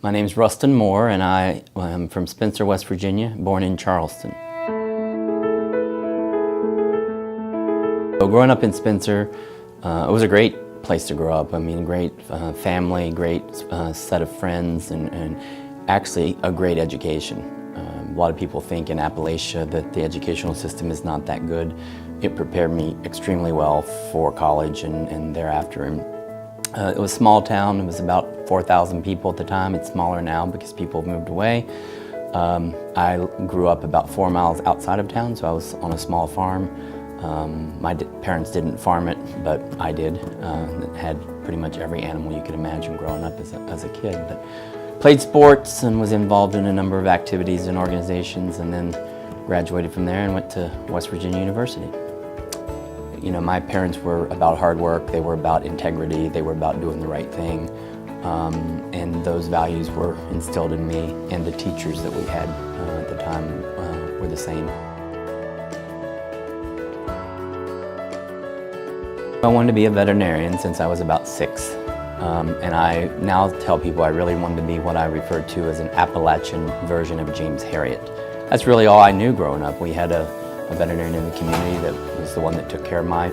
My name's Rustin Moore, and I am from Spencer, West Virginia, born in Charleston. So growing up in Spencer, it was a great place to grow up. I mean, great family, great set of friends, and actually a great education. A lot of people think in Appalachia that the educational system is not that good. It prepared me extremely well for college and thereafter. And, it was a small town. It was about 4,000 people at the time. It's smaller now because people have moved away. I grew up about 4 miles outside of town, so I was on a small farm. My parents didn't farm it, but I did. Had pretty much every animal you could imagine growing up as a kid. But played sports and was involved in a number of activities and organizations, and then graduated from there and went to West Virginia University. You know, my parents were about hard work, they were about integrity, they were about doing the right thing, and those values were instilled in me, and the teachers that we had at the time were the same. I wanted to be a veterinarian since I was about 6, and I now tell people I really wanted to be what I refer to as an Appalachian version of James Herriot. That's really all I knew growing up. We had a veterinarian in the community that was the one that took care of my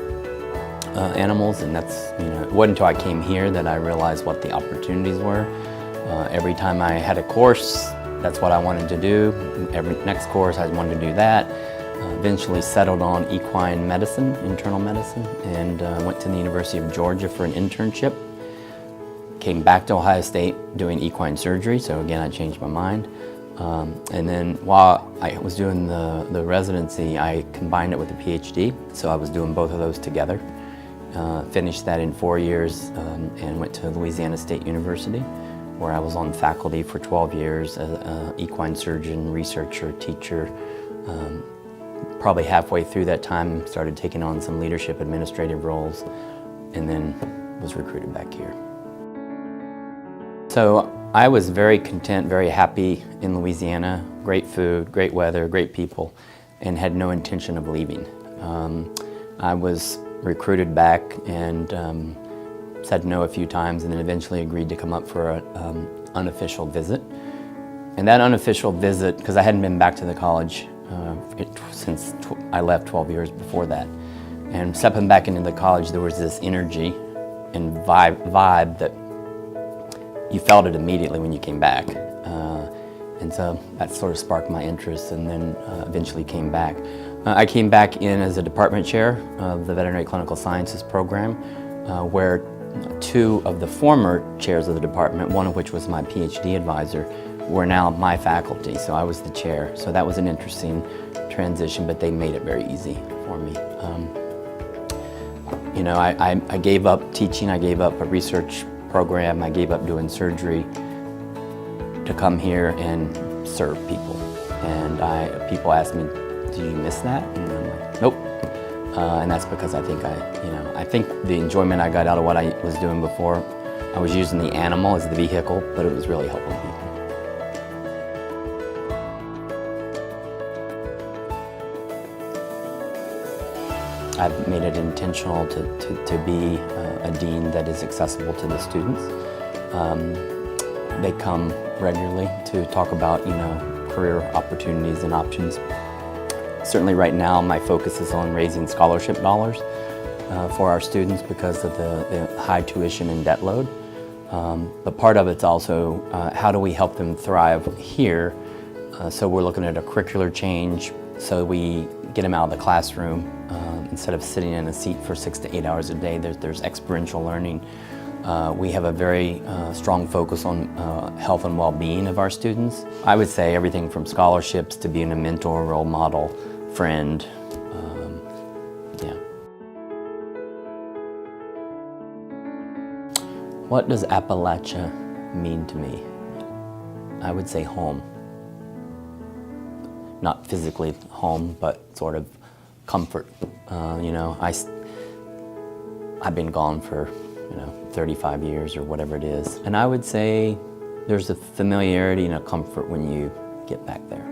animals, and that's, you know, it wasn't until I came here that I realized what the opportunities were. Every time I had a course, that's what I wanted to do. Every next course, I wanted to do that. Eventually settled on equine medicine, internal medicine, and went to the University of Georgia for an internship. Came back to Ohio State doing equine surgery, so again, I changed my mind. And then while I was doing the residency, I combined it with a PhD, so I was doing both of those together. Finished that in 4 years and went to Louisiana State University, where I was on faculty for 12 years as an equine surgeon, researcher, teacher. Probably halfway through that time, started taking on some leadership administrative roles, and then was recruited back here. So I was very content, very happy in Louisiana. Great food, great weather, great people, and had no intention of leaving. I was recruited back and said no a few times, and then eventually agreed to come up for an unofficial visit. And that unofficial visit, because I hadn't been back to the college since I left 12 years before that. And stepping back into the college, there was this energy and vibe that you felt it immediately when you came back. And so that sort of sparked my interest, and then eventually came back. I came back in as a department chair of the Veterinary Clinical Sciences program, where 2 of the former chairs of the department, one of which was my PhD advisor, were now my faculty, so I was the chair. So that was an interesting transition, but they made it very easy for me. You know, I gave up teaching, I gave up a research program, I gave up doing surgery to come here and serve people. And people ask me, do you miss that? And I'm like, nope. And that's because I think the enjoyment I got out of what I was doing before, I was using the animal as the vehicle, but it was really helping people. I've made it intentional to be a dean that is accessible to the students. They come regularly to talk about, you know, career opportunities and options. Certainly right now my focus is on raising scholarship dollars for our students because of the high tuition and debt load. But part of it's also how do we help them thrive here. So we're looking at a curricular change so we get them out of the classroom. Instead of sitting in a seat for 6 to 8 hours a day, there's experiential learning. We have a very strong focus on health and well-being of our students. I would say everything from scholarships to being a mentor, role model, friend. Yeah. What does Appalachia mean to me? I would say home. Not physically home, but sort of comfort. You know, I've been gone for, 35 years or whatever it is. And I would say there's a familiarity and a comfort when you get back there.